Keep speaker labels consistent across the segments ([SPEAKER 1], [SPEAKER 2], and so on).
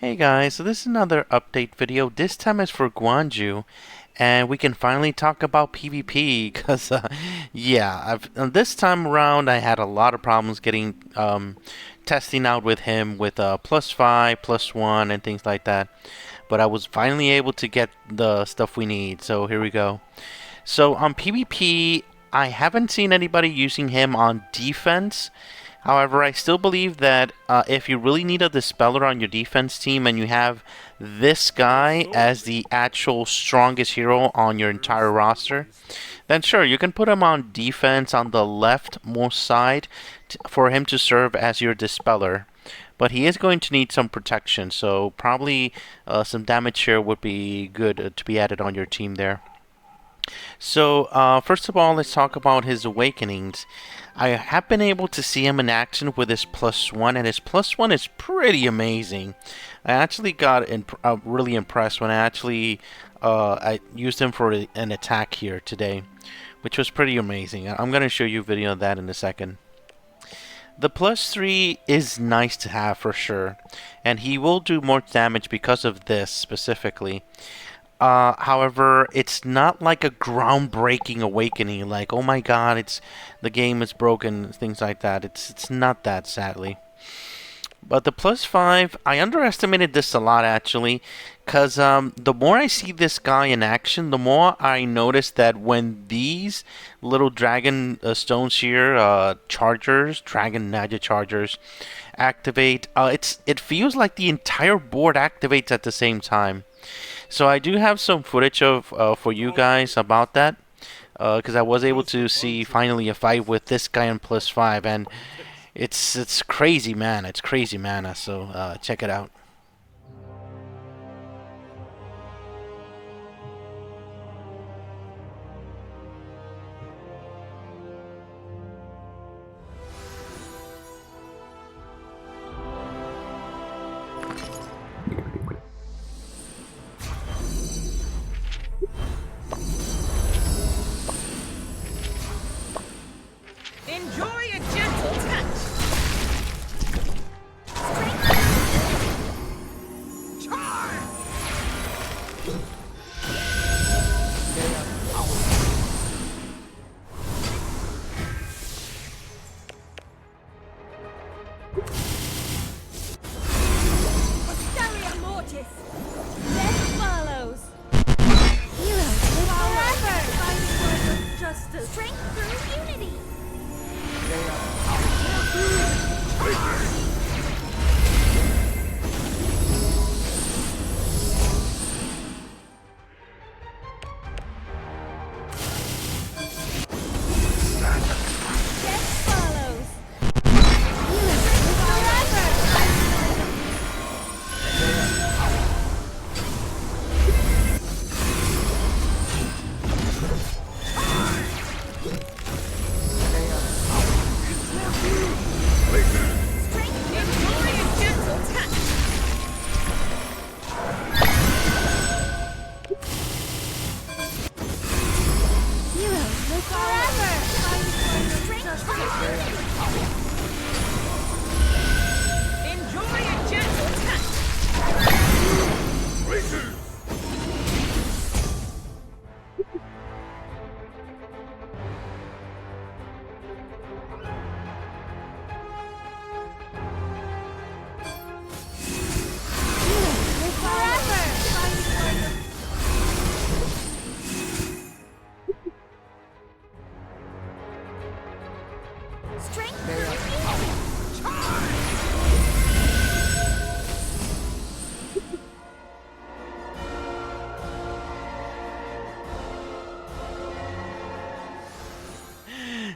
[SPEAKER 1] Hey guys, so this is another update video. This time is for Guan-Yu, and we can finally talk about PvP because, this time around I had a lot of problems getting testing out with him with +5, +1, and things like that. But I was finally able to get the stuff we need. So here we go. So on PvP, I haven't seen anybody using him on defense. However, I still believe that if you really need a dispeller on your defense team and you have this guy as the actual strongest hero on your entire roster, then sure, you can put him on defense on the leftmost side for him to serve as your dispeller. But he is going to need some protection, so probably some damage here would be good to be added on your team there. So, first of all, let's talk about his awakenings. I have been able to see him in action with his +1, and his +1 is pretty amazing. I actually got really impressed when I used him for an attack here today, which was pretty amazing. I'm going to show you a video of that in a second. The +3 is nice to have for sure, and he will do more damage because of this specifically. However, it's not like a groundbreaking awakening, like, oh my god, the game is broken, things like that. It's not that, sadly. But the +5, I underestimated this a lot, actually, because the more I see this guy in action, the more I notice that when these little dragon stones here, dragon Naja chargers, activate, it feels like the entire board activates at the same time. So I do have some footage of for you guys about that, because I was able to see finally a fight with this guy on +5, and it's crazy, man. It's crazy mana. So check it out.
[SPEAKER 2] Enjoy a gentle touch. Charge! Hysteria Mortis. Death follows. Heroes live forever. Fighting for justice. Strength through unity.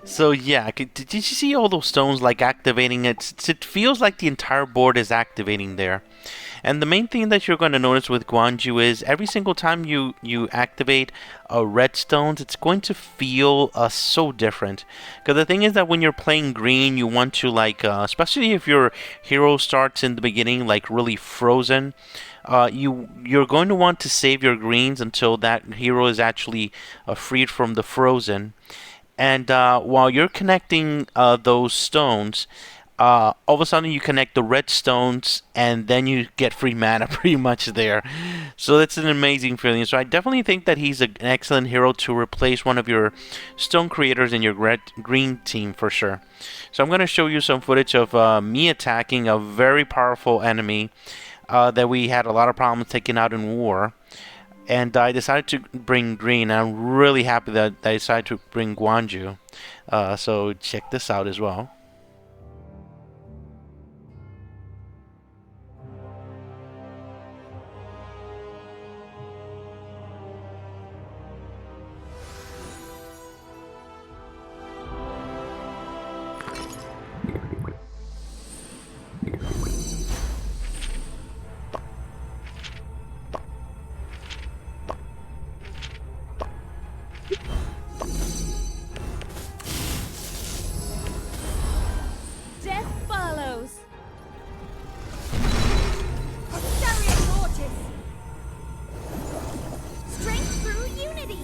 [SPEAKER 1] So yeah, did you see all those stones like activating? It feels like the entire board is activating there. And the main thing that you're going to notice with Guan-Yu is every single time you activate red stones, it's going to feel so different. Because the thing is that when you're playing green, you want to especially if your hero starts in the beginning like really frozen, you're going to want to save your greens until that hero is actually freed from the frozen. And while you're connecting those stones, all of a sudden you connect the red stones and then you get free mana pretty much there. So that's an amazing feeling. So I definitely think that he's an excellent hero to replace one of your stone creators in your green team for sure. So I'm going to show you some footage of me attacking a very powerful enemy that we had a lot of problems taking out in war. And I decided to bring green. I'm really happy that I decided to bring Guan-Yu. So check this out as well.
[SPEAKER 2] Death follows. Asterion Mortis. Strength through unity.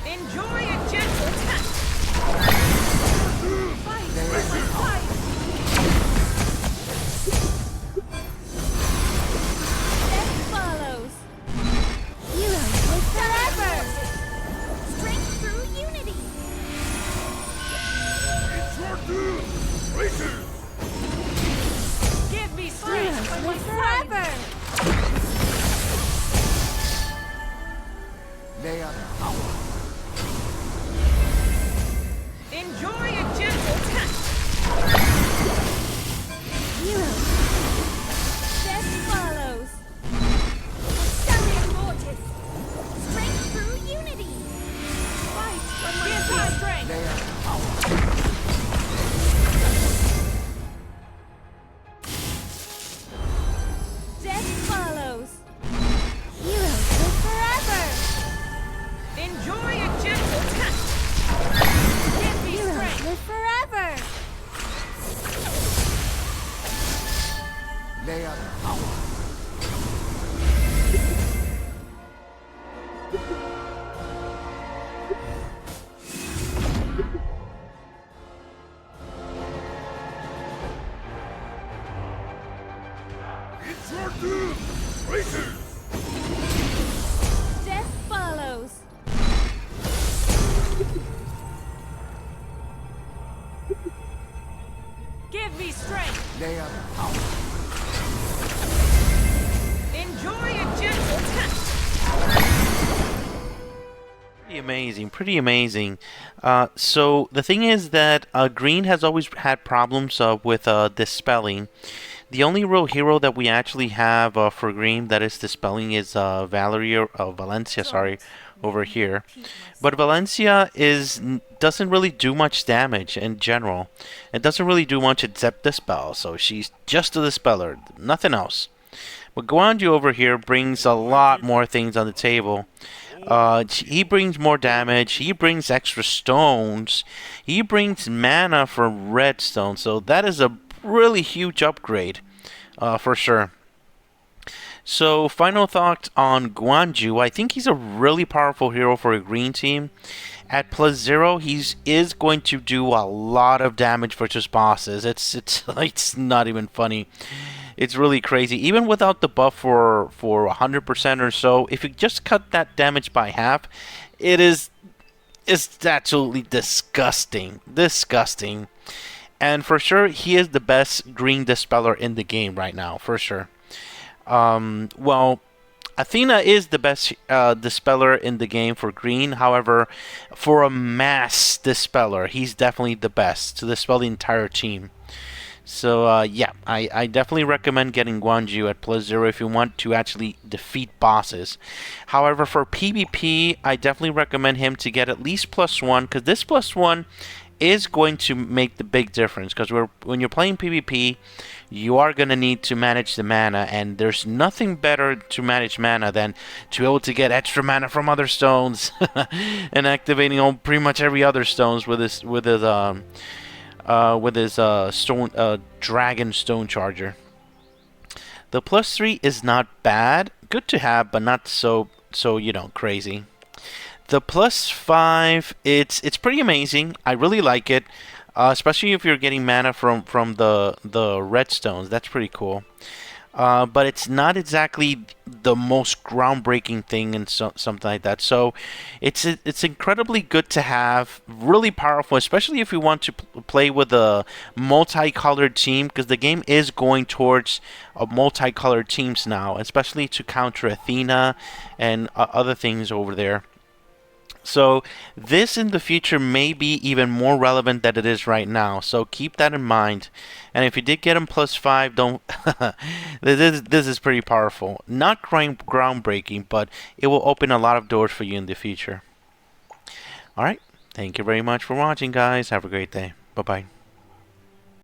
[SPEAKER 2] Enjoy a gentle touch. Fight, fight. Death follows. Heroes live forever. Strength through unity.
[SPEAKER 3] It's your doom! Racers!
[SPEAKER 2] Give me strength. Heroes live forever.
[SPEAKER 3] Lay on power!
[SPEAKER 2] Enjoy a gentle touch. Heroes. Death follows. Asterion Mortis. Strength through unity. Fight when give me strength.
[SPEAKER 3] Lay on power!
[SPEAKER 2] Death follows. Heroes live forever. Enjoy a gentle touch. Give me strength. Live forever.
[SPEAKER 3] Lay on power! It's your doom! Racers!
[SPEAKER 2] Death follows. Give me strength.
[SPEAKER 3] Lay on power!
[SPEAKER 2] Enjoy a gentle touch.
[SPEAKER 1] Pretty amazing, pretty amazing. So the thing is that green has always had problems with dispelling. The only real hero that we actually have for green that is dispelling is Valencia, sorry, over here. But Valencia doesn't really do much damage in general. It doesn't really do much except dispel, so she's just a dispeller, nothing else. But Guan-Yu over here brings a lot more things on the table. He brings more damage, he brings extra stones, he brings mana from redstone, so that is a really huge upgrade, for sure. So, final thought on Guan-Yu. I think he's a really powerful hero for a green team. At +0, he is going to do a lot of damage versus bosses. It's not even funny. It's really crazy. Even without the buff for 100% or so, if you just cut that damage by half, it's absolutely disgusting. Disgusting. And for sure, he is the best green dispeller in the game right now, for sure. Well, Athena is the best dispeller in the game for green. However, for a mass dispeller, he's definitely the best to dispel the entire team. So, yeah, I definitely recommend getting Guan-Yu at +0 if you want to actually defeat bosses. However, for PvP, I definitely recommend him to get at least +1, because this +1 is going to make the big difference, because when you're playing PvP, you are going to need to manage the mana, and there's nothing better to manage mana than to be able to get extra mana from other stones and activating on pretty much every other stones with his stone dragon stone charger. The +3 is not bad, good to have, but not so crazy. The +5, it's pretty amazing. I really like it, especially if you're getting mana from the redstones. That's pretty cool. But it's not exactly the most groundbreaking thing and something like that. So it's incredibly good to have, really powerful, especially if you want to play with a multicolored team, because the game is going towards multicolored teams now, especially to counter Athena and other things over there. So this in the future may be even more relevant than it is right now. So keep that in mind. And if you did get him +5, don't. This is pretty powerful. Not groundbreaking, but it will open a lot of doors for you in the future. All right. Thank you very much for watching, guys. Have a great day. Bye bye.